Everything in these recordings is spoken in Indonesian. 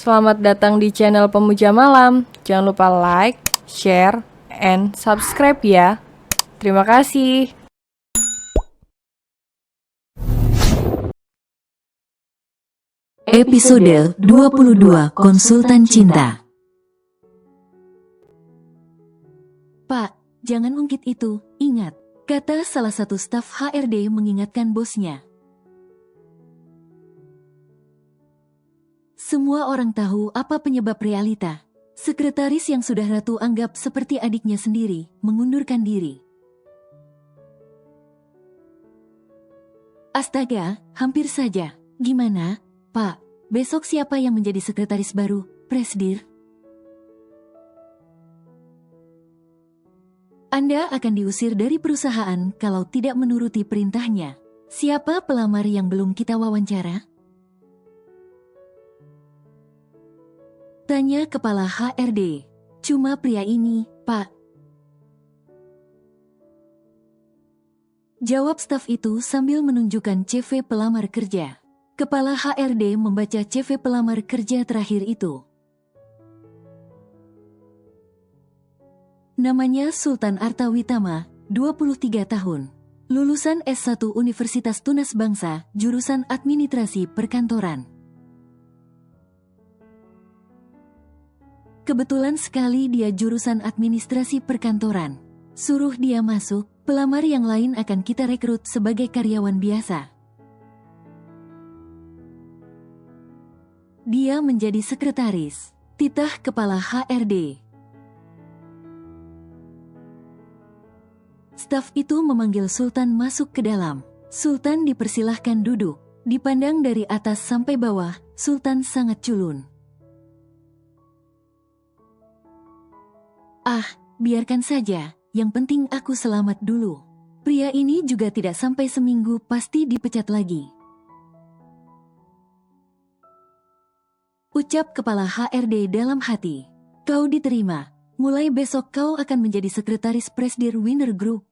Selamat datang di channel Pemuja Malam. Jangan lupa like, share, and subscribe ya. Terima kasih. Episode 22 Konsultan Cinta. Pak, jangan ungkit itu, ingat, kata salah satu staf HRD mengingatkan bosnya. Semua orang tahu apa penyebab realita. Sekretaris yang sudah Ratu anggap seperti adiknya sendiri, mengundurkan diri. Astaga, hampir saja. Gimana, Pak? Besok siapa yang menjadi sekretaris baru, Presdir? Anda akan diusir dari perusahaan kalau tidak menuruti perintahnya. Siapa pelamar yang belum kita wawancara? Tanya kepala HRD. Cuma pria ini, Pak. Jawab staf itu sambil menunjukkan CV pelamar kerja. Kepala HRD membaca CV pelamar kerja terakhir itu. Namanya Sultan Artawitama, 23 tahun. Lulusan S1 Universitas Tunas Bangsa, jurusan Administrasi Perkantoran. Kebetulan sekali dia jurusan Administrasi Perkantoran. Suruh dia masuk, pelamar yang lain akan kita rekrut sebagai karyawan biasa. Dia menjadi sekretaris. Titah kepala HRD. Staf itu memanggil Sultan masuk ke dalam. Sultan dipersilahkan duduk. Dipandang dari atas sampai bawah, Sultan sangat culun. Ah, biarkan saja, yang penting aku selamat dulu. Pria ini juga tidak sampai seminggu pasti dipecat lagi. Ucap kepala HRD dalam hati. Kau diterima, mulai besok kau akan menjadi sekretaris Presdir Winner Group.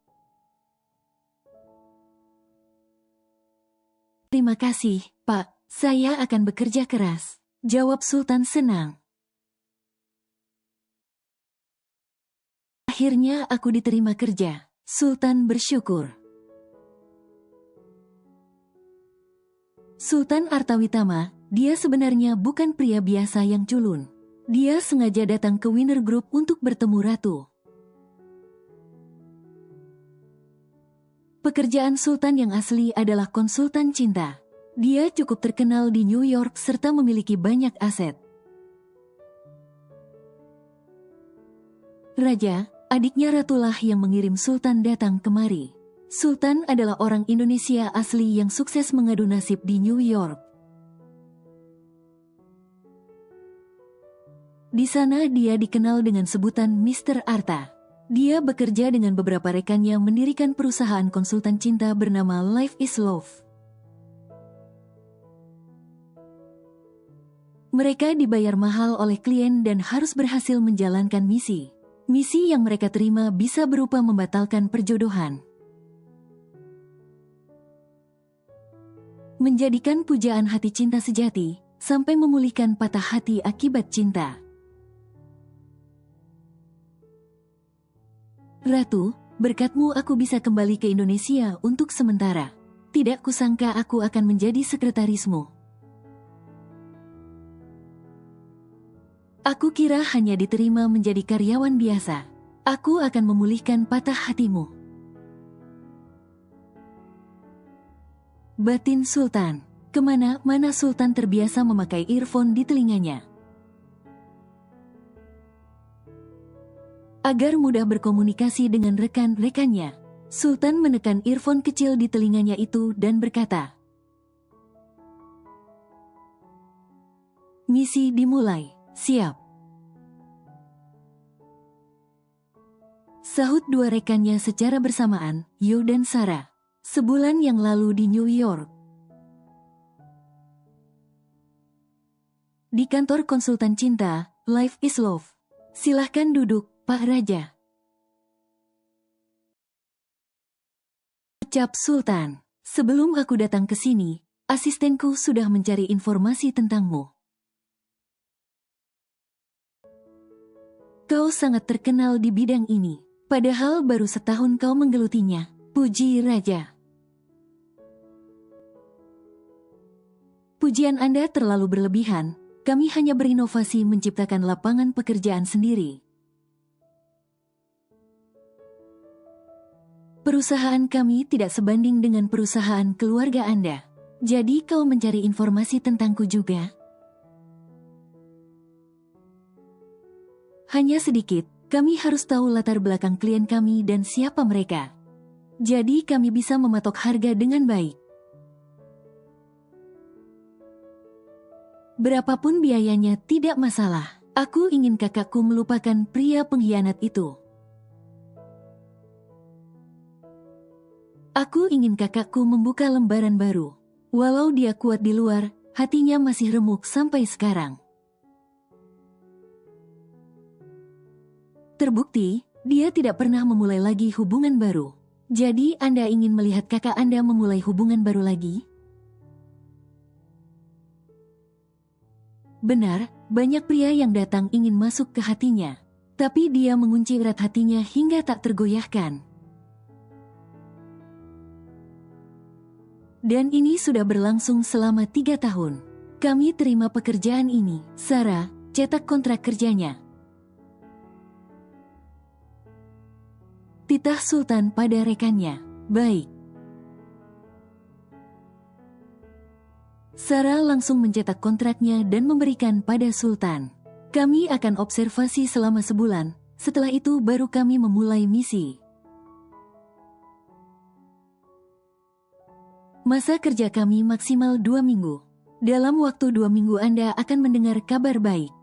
Terima kasih, Pak, saya akan bekerja keras. Jawab Sultan senang. Akhirnya aku diterima kerja. Sultan bersyukur. Sultan Artawitama, dia sebenarnya bukan pria biasa yang culun. Dia sengaja datang ke Winner Group untuk bertemu Ratu. Pekerjaan Sultan yang asli adalah konsultan cinta. Dia cukup terkenal di New York serta memiliki banyak aset. Raja, adiknya Ratulah yang mengirim Sultan datang kemari. Sultan adalah orang Indonesia asli yang sukses mengadu nasib di New York. Di sana dia dikenal dengan sebutan Mr. Arta. Dia bekerja dengan beberapa rekannya mendirikan perusahaan konsultan cinta bernama Life is Love. Mereka dibayar mahal oleh klien dan harus berhasil menjalankan misi. Misi yang mereka terima bisa berupa membatalkan perjodohan, menjadikan pujaan hati cinta sejati, sampai memulihkan patah hati akibat cinta. Ratu, berkatmu aku bisa kembali ke Indonesia untuk sementara. Tidak kusangka aku akan menjadi sekretarismu. Aku kira hanya diterima menjadi karyawan biasa. Aku akan memulihkan patah hatimu. Batin Sultan. Kemana-mana Sultan terbiasa memakai earphone di telinganya. Agar mudah berkomunikasi dengan rekan-rekannya, Sultan menekan earphone kecil di telinganya itu dan berkata, "Misi dimulai, siap." Sahut dua rekannya secara bersamaan, Yo dan Sarah. Sebulan yang lalu di New York. Di kantor konsultan cinta, Life is Love. Silahkan duduk, Pak Raja. Ucap Sultan. Sebelum aku datang ke sini, asistenku sudah mencari informasi tentangmu. Kau sangat terkenal di bidang ini. Padahal baru setahun kau menggelutinya. Puji Raja. Pujian Anda terlalu berlebihan. Kami hanya berinovasi menciptakan lapangan pekerjaan sendiri. Perusahaan kami tidak sebanding dengan perusahaan keluarga Anda. Jadi kau mencari informasi tentangku juga? Hanya sedikit, kami harus tahu latar belakang klien kami dan siapa mereka. Jadi kami bisa mematok harga dengan baik. Berapapun biayanya tidak masalah. Aku ingin kakakku melupakan pria pengkhianat itu. Aku ingin kakakku membuka lembaran baru. Walau dia kuat di luar, hatinya masih remuk sampai sekarang. Terbukti, dia tidak pernah memulai lagi hubungan baru. Jadi Anda ingin melihat kakak Anda memulai hubungan baru lagi? Benar, banyak pria yang datang ingin masuk ke hatinya. Tapi dia mengunci erat hatinya hingga tak tergoyahkan. Dan ini sudah berlangsung selama 3 tahun. Kami terima pekerjaan ini. Sarah, cetak kontrak kerjanya. Titah Sultan pada rekannya. Baik. Sarah langsung mencetak kontraknya dan memberikan pada Sultan. Kami akan observasi selama sebulan, setelah itu baru kami memulai misi. Masa kerja kami maksimal 2 minggu. Dalam waktu 2 minggu Anda akan mendengar kabar baik.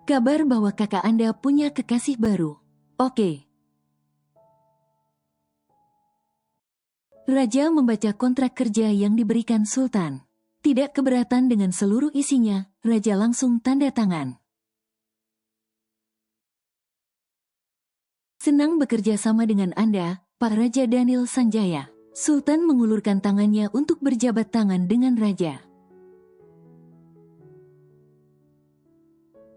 Kabar bahwa kakak Anda punya kekasih baru. Oke. Raja membaca kontrak kerja yang diberikan Sultan. Tidak keberatan dengan seluruh isinya, Raja langsung tanda tangan. Senang bekerja sama dengan Anda, Pak Raja Daniel Sanjaya. Sultan mengulurkan tangannya untuk berjabat tangan dengan Raja.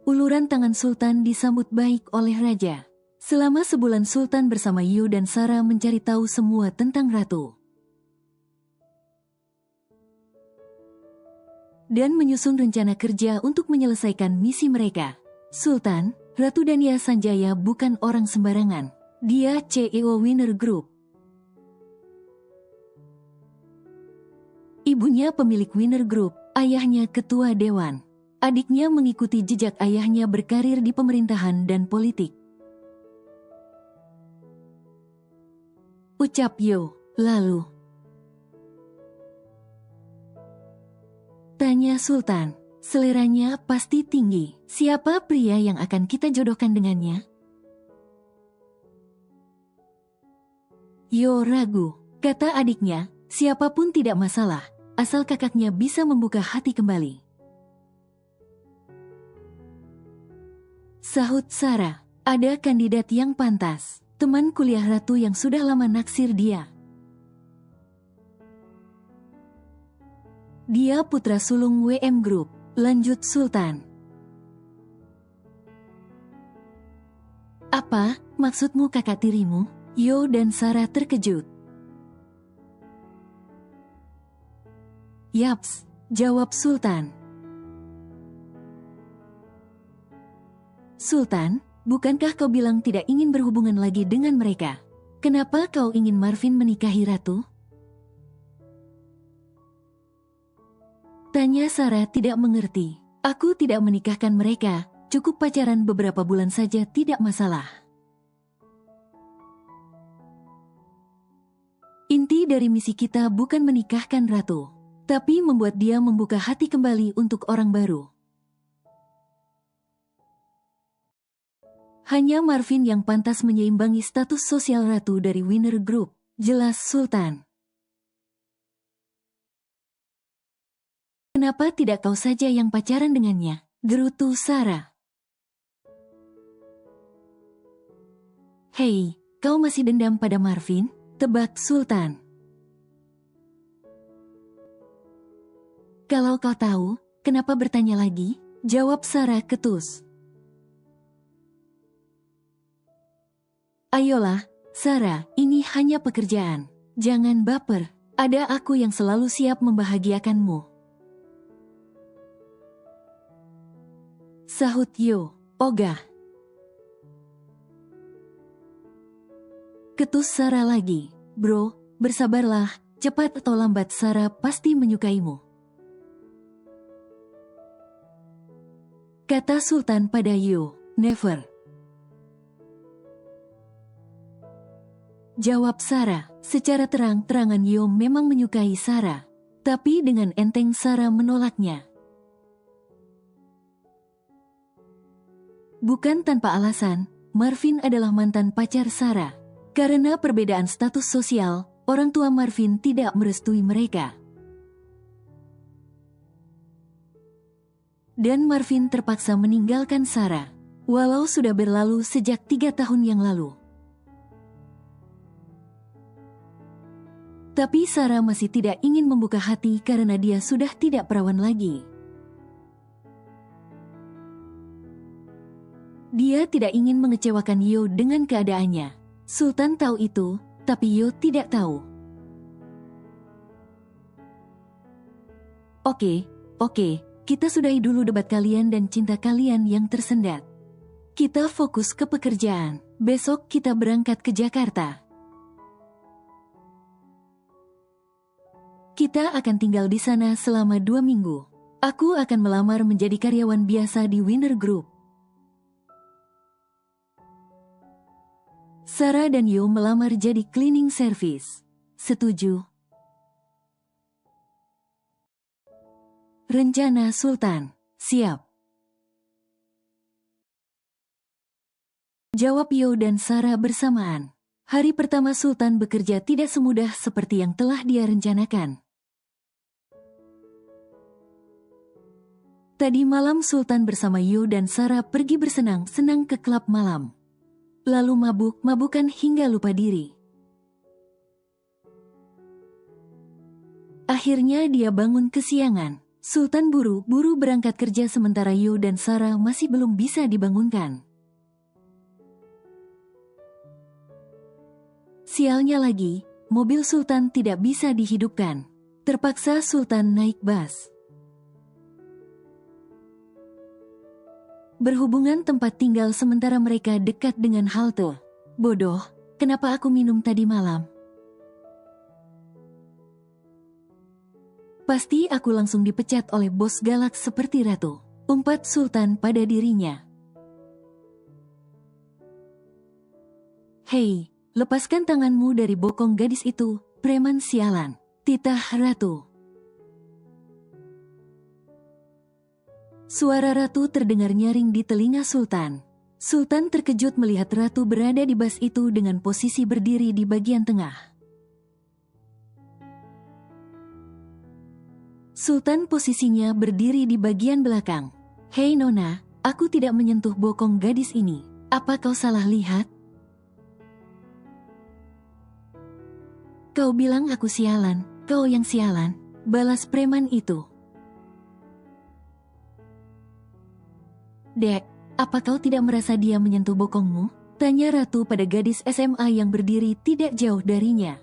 Uluran tangan Sultan disambut baik oleh Raja. Selama sebulan Sultan bersama Yu dan Sarah mencari tahu semua tentang Ratu. Dan menyusun rencana kerja untuk menyelesaikan misi mereka. Sultan, Ratu Dania Sanjaya bukan orang sembarangan. Dia CEO Winner Group. Ibunya pemilik Winner Group, ayahnya ketua dewan. Adiknya mengikuti jejak ayahnya berkarir di pemerintahan dan politik. Ucap Yo, lalu. Tanya Sultan, seleranya pasti tinggi. Siapa pria yang akan kita jodohkan dengannya? Yo ragu, kata adiknya, siapapun tidak masalah, asal kakaknya bisa membuka hati kembali. Sahut Sarah, ada kandidat yang pantas, teman kuliah Ratu yang sudah lama naksir dia. Dia putra sulung WM Group, lanjut Sultan. Apa, maksudmu kakak tirimu? Yo dan Sarah terkejut. Yaps, jawab Sultan. Sultan, bukankah kau bilang tidak ingin berhubungan lagi dengan mereka? Kenapa kau ingin Marvin menikahi Ratu? Tanya Sarah tidak mengerti. Aku tidak menikahkan mereka, cukup pacaran beberapa bulan saja tidak masalah. Inti dari misi kita bukan menikahkan Ratu, tapi membuat dia membuka hati kembali untuk orang baru. Hanya Marvin yang pantas menyeimbangi status sosial Ratu dari Winner Group, jelas Sultan. Kenapa tidak kau saja yang pacaran dengannya? Gerutu Sarah. Hei, kau masih dendam pada Marvin? Tebak Sultan. Kalau kau tahu, kenapa bertanya lagi? Jawab Sarah ketus. Ayolah, Sarah, ini hanya pekerjaan. Jangan baper, ada aku yang selalu siap membahagiakanmu. Sahut Yo, ogah. Ketus Sarah lagi. Bro, bersabarlah, cepat atau lambat Sarah pasti menyukaimu. Kata Sultan pada Yo, never. Jawab Sarah, secara terang-terangan Yo memang menyukai Sarah. Tapi dengan enteng Sarah menolaknya. Bukan tanpa alasan, Marvin adalah mantan pacar Sarah. Karena perbedaan status sosial, orang tua Marvin tidak merestui mereka. Dan Marvin terpaksa meninggalkan Sarah, walau sudah berlalu sejak 3 tahun yang lalu. Tapi Sarah masih tidak ingin membuka hati karena dia sudah tidak perawan lagi. Dia tidak ingin mengecewakan Yo dengan keadaannya. Sultan tahu itu, tapi Yo tidak tahu. Oke, kita sudahi dulu debat kalian dan cinta kalian yang tersendat. Kita fokus ke pekerjaan. Besok kita berangkat ke Jakarta. Kita akan tinggal di sana selama 2 minggu. Aku akan melamar menjadi karyawan biasa di Winner Group. Sarah dan Yo melamar jadi cleaning service. Setuju? Rencana Sultan. Siap. Jawab Yo dan Sarah bersamaan. Hari pertama Sultan bekerja tidak semudah seperti yang telah dia rencanakan. Tadi malam Sultan bersama Yo dan Sarah pergi bersenang-senang ke klub malam. Lalu mabuk-mabukan hingga lupa diri. Akhirnya dia bangun kesiangan. Sultan buru-buru berangkat kerja sementara Yo dan Sarah masih belum bisa dibangunkan. Sialnya lagi, mobil Sultan tidak bisa dihidupkan. Terpaksa Sultan naik bus. Berhubungan tempat tinggal sementara mereka dekat dengan halte. Bodoh, kenapa aku minum tadi malam? Pasti aku langsung dipecat oleh bos galak seperti Ratu. Umpat Sultan pada dirinya. Hei, lepaskan tanganmu dari bokong gadis itu, preman sialan. Titah Ratu. Suara Ratu terdengar nyaring di telinga Sultan. Sultan terkejut melihat Ratu berada di bus itu dengan posisi berdiri di bagian tengah. Sultan posisinya berdiri di bagian belakang. Hei Nona, aku tidak menyentuh bokong gadis ini. Apa kau salah lihat? Kau bilang aku sialan, kau yang sialan, balas preman itu. Dek, apa kau tidak merasa dia menyentuh bokongmu? Tanya Ratu pada gadis SMA yang berdiri tidak jauh darinya.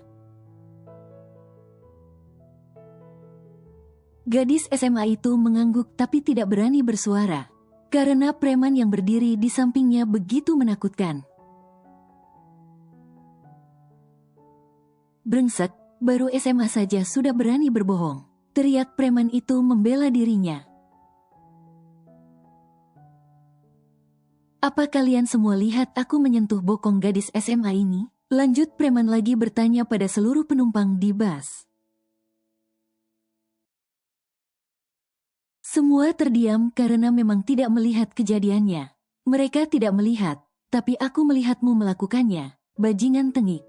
Gadis SMA itu mengangguk tapi tidak berani bersuara. Karena preman yang berdiri di sampingnya begitu menakutkan. Brengsek, baru SMA saja sudah berani berbohong. Teriak preman itu membela dirinya. Apa kalian semua lihat aku menyentuh bokong gadis SMA ini? Lanjut preman lagi bertanya pada seluruh penumpang di bus. Semua terdiam karena memang tidak melihat kejadiannya. Mereka tidak melihat, tapi aku melihatmu melakukannya, bajingan tengik.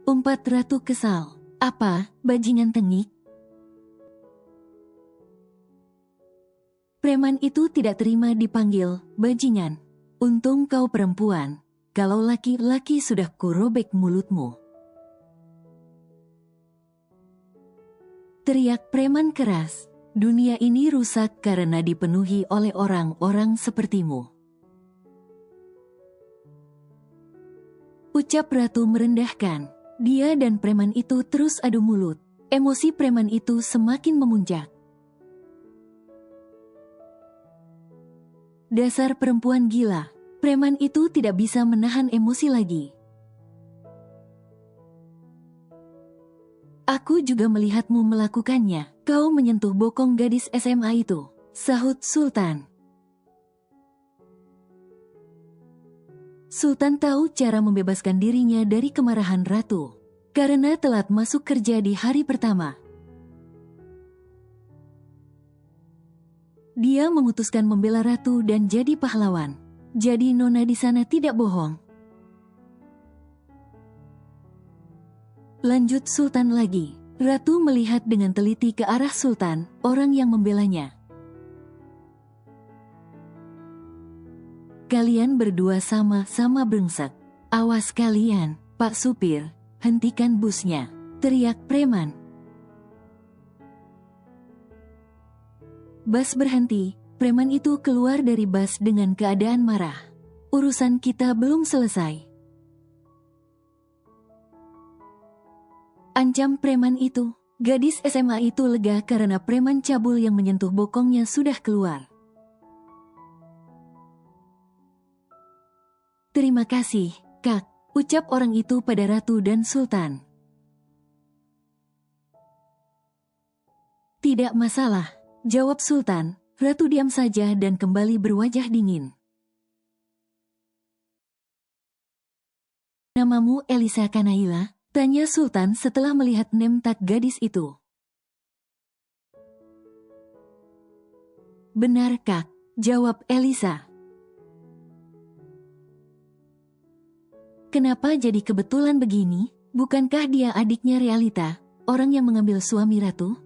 Umpat Ratu kesal. Apa, bajingan tengik? Preman itu tidak terima dipanggil bajingan. Untung kau perempuan, kalau laki-laki sudah kurobek mulutmu. teriak preman keras. Dunia ini rusak karena dipenuhi oleh orang-orang sepertimu. Ucap ratu merendahkan. Dia dan preman itu terus adu mulut. Emosi preman itu semakin memuncak. Dasar perempuan gila. Preman itu tidak bisa menahan emosi lagi. Aku juga melihatmu melakukannya. Kau menyentuh bokong gadis SMA itu, sahut Sultan. Sultan tahu cara membebaskan dirinya dari kemarahan ratu, karena telat masuk kerja di hari pertama. Dia memutuskan membela ratu dan jadi pahlawan. Jadi nona di sana tidak bohong. Lanjut Sultan lagi. Ratu melihat dengan teliti ke arah Sultan, orang yang membelanya. Kalian berdua sama-sama brengsek. Awas kalian, Pak Supir, hentikan busnya, teriak preman. Bus berhenti, preman itu keluar dari bus dengan keadaan marah. Urusan kita belum selesai. Ancam preman itu. Gadis SMA itu lega karena preman cabul yang menyentuh bokongnya sudah keluar. Terima kasih, Kak, ucap orang itu pada ratu dan sultan. Tidak masalah, jawab sultan. Ratu diam saja dan kembali berwajah dingin. Namamu Elisa Kanaila? Tanya Sultan setelah melihat name tag gadis itu. Benar Kak, jawab Elisa. Kenapa jadi kebetulan begini? Bukankah dia adiknya Realita, orang yang mengambil suami ratu?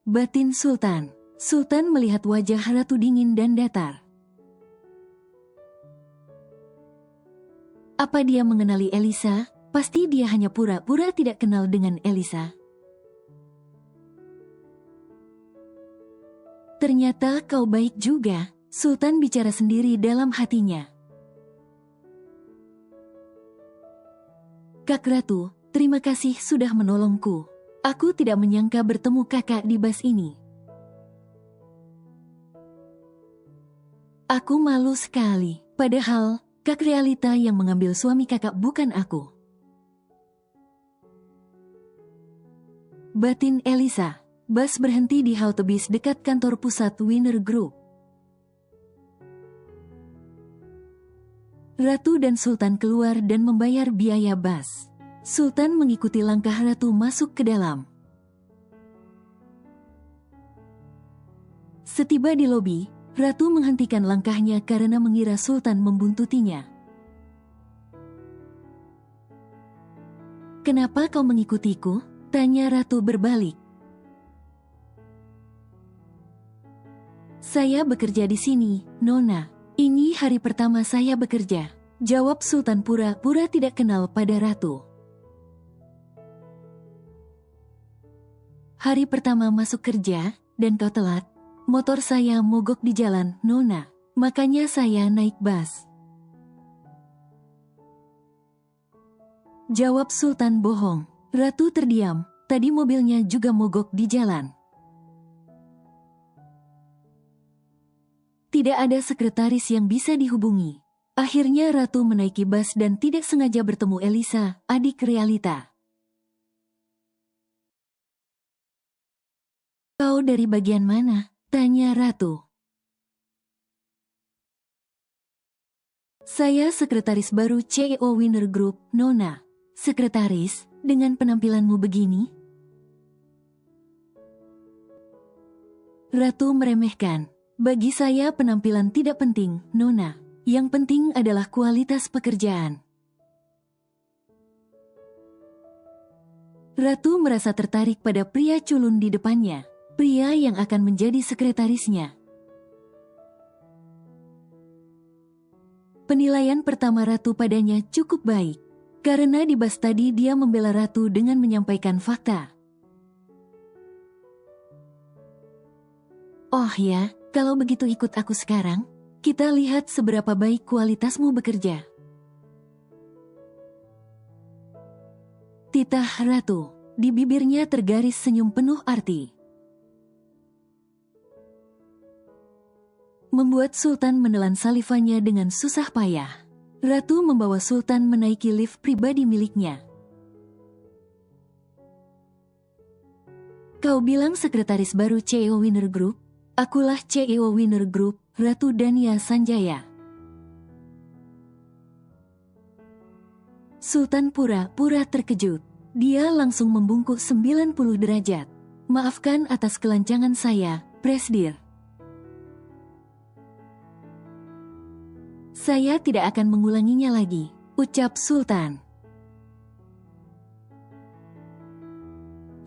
Batin Sultan. Sultan melihat wajah ratu dingin dan datar. Apa dia mengenali Elisa? Pasti dia hanya pura-pura tidak kenal dengan Elisa. Ternyata kau baik juga, Sultan bicara sendiri dalam hatinya. Kak Ratu, terima kasih sudah menolongku. Aku tidak menyangka bertemu kakak di bus ini. Aku malu sekali, padahal Kak Realita yang mengambil suami kakak bukan aku. Batin Elisa. Bus berhenti di halte bis dekat kantor pusat Winner Group. Ratu dan Sultan keluar dan membayar biaya bus. Sultan mengikuti langkah Ratu masuk ke dalam. Setiba di lobi, Ratu menghentikan langkahnya karena mengira Sultan membuntutinya. Kenapa kau mengikutiku? Tanya Ratu berbalik. Saya bekerja di sini, Nona. Ini hari pertama saya bekerja. Jawab Sultan pura-pura tidak kenal pada Ratu. Hari pertama masuk kerja, dan kau telat. Motor saya mogok di jalan, Nona. Makanya saya naik bus. Jawab Sultan bohong. Ratu terdiam. Tadi mobilnya juga mogok di jalan. Tidak ada sekretaris yang bisa dihubungi. Akhirnya Ratu menaiki bus dan tidak sengaja bertemu Elisa, adik Realita. Kau dari bagian mana? Tanya Ratu. Saya sekretaris baru CEO Winner Group, Nona. Sekretaris, dengan penampilanmu begini? Ratu meremehkan. Bagi saya penampilan tidak penting, Nona. Yang penting adalah kualitas pekerjaan. Ratu merasa tertarik pada pria culun di depannya. Pria yang akan menjadi sekretarisnya. Penilaian pertama Ratu padanya cukup baik. Karena di bas tadi dia membela ratu dengan menyampaikan fakta. Oh ya, kalau begitu ikut aku sekarang. Kita lihat seberapa baik kualitasmu bekerja. Titah ratu. Di bibirnya tergaris senyum penuh arti. Membuat Sultan menelan salivanya dengan susah payah. Ratu membawa Sultan menaiki lift pribadi miliknya. Kau bilang sekretaris baru CEO Winner Group? Akulah CEO Winner Group, Ratu Dania Sanjaya. Sultan pura-pura terkejut. Dia langsung membungkuk 90 derajat. Maafkan atas kelancangan saya, Presdir. Saya tidak akan mengulanginya lagi, ucap Sultan.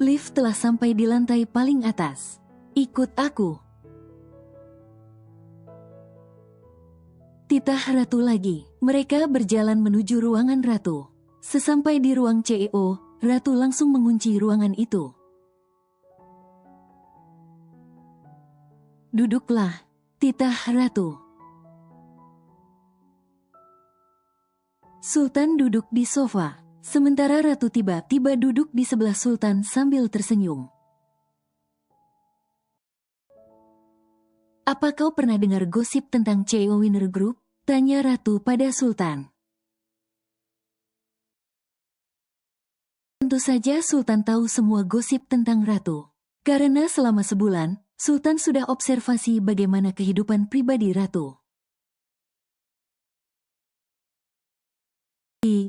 Lift telah sampai di lantai paling atas. Ikut aku. Titah ratu lagi. Mereka berjalan menuju ruangan ratu. Sesampai di ruang CEO, ratu langsung mengunci ruangan itu. Duduklah, titah ratu. Sultan duduk di sofa, sementara ratu tiba-tiba duduk di sebelah Sultan sambil tersenyum. Apa kau pernah dengar gosip tentang CEO Winner Group? Tanya ratu pada Sultan. Tentu saja Sultan tahu semua gosip tentang ratu. Karena selama sebulan, Sultan sudah observasi bagaimana kehidupan pribadi ratu.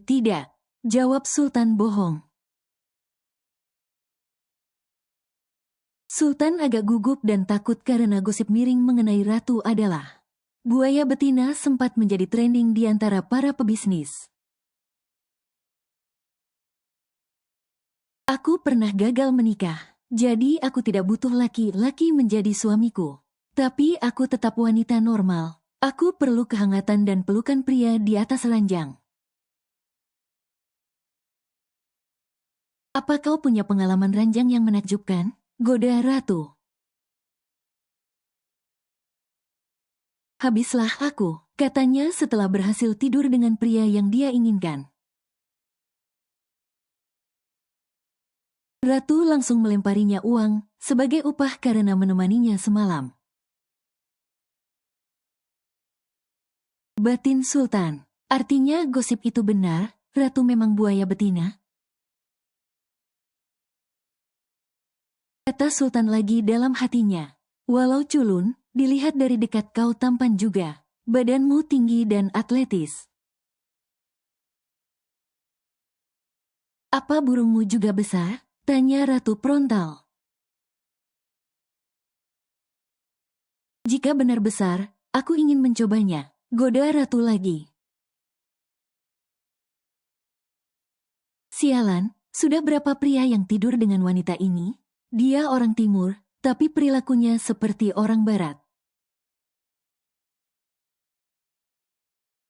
Tidak, jawab Sultan bohong. Sultan agak gugup dan takut karena gosip miring mengenai ratu adalah buaya betina sempat menjadi trending di antara para pebisnis. Aku pernah gagal menikah, jadi aku tidak butuh laki-laki menjadi suamiku. Tapi aku tetap wanita normal. Aku perlu kehangatan dan pelukan pria di atas ranjang. Apa kau punya pengalaman ranjang yang menakjubkan? Goda ratu. Habislah aku, katanya setelah berhasil tidur dengan pria yang dia inginkan. Ratu langsung melemparinya uang sebagai upah karena menemaninya semalam. Batin Sultan, artinya gosip itu benar, ratu memang buaya betina? Kata Sultan lagi dalam hatinya. Walau culun, dilihat dari dekat kau tampan juga. Badanmu tinggi dan atletis. Apa burungmu juga besar? Tanya Ratu Frontal. Jika benar besar, aku ingin mencobanya. Goda Ratu lagi. Sialan, sudah berapa pria yang tidur dengan wanita ini? Dia orang timur, tapi perilakunya seperti orang barat.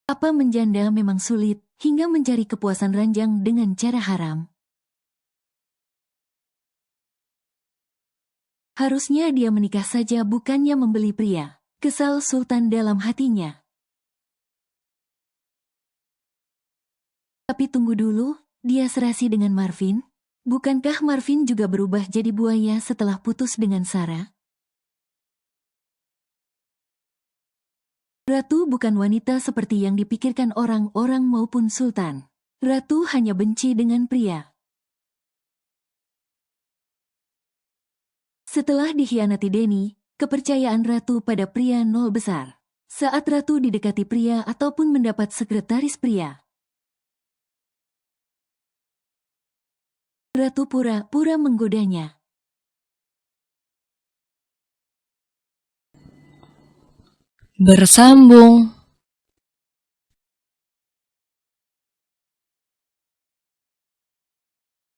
Apa menjanda memang sulit, hingga mencari kepuasan ranjang dengan cara haram? Harusnya dia menikah saja bukannya membeli pria. Kesal Sultan dalam hatinya. Tapi tunggu dulu, dia serasi dengan Marvin? Bukankah Marvin juga berubah jadi buaya setelah putus dengan Sarah? Ratu bukan wanita seperti yang dipikirkan orang-orang maupun Sultan. Ratu hanya benci dengan pria. Setelah dikhianati Denny, kepercayaan Ratu pada pria nol besar. Saat Ratu didekati pria ataupun mendapat sekretaris pria, Ratu pura-pura menggodanya. Bersambung.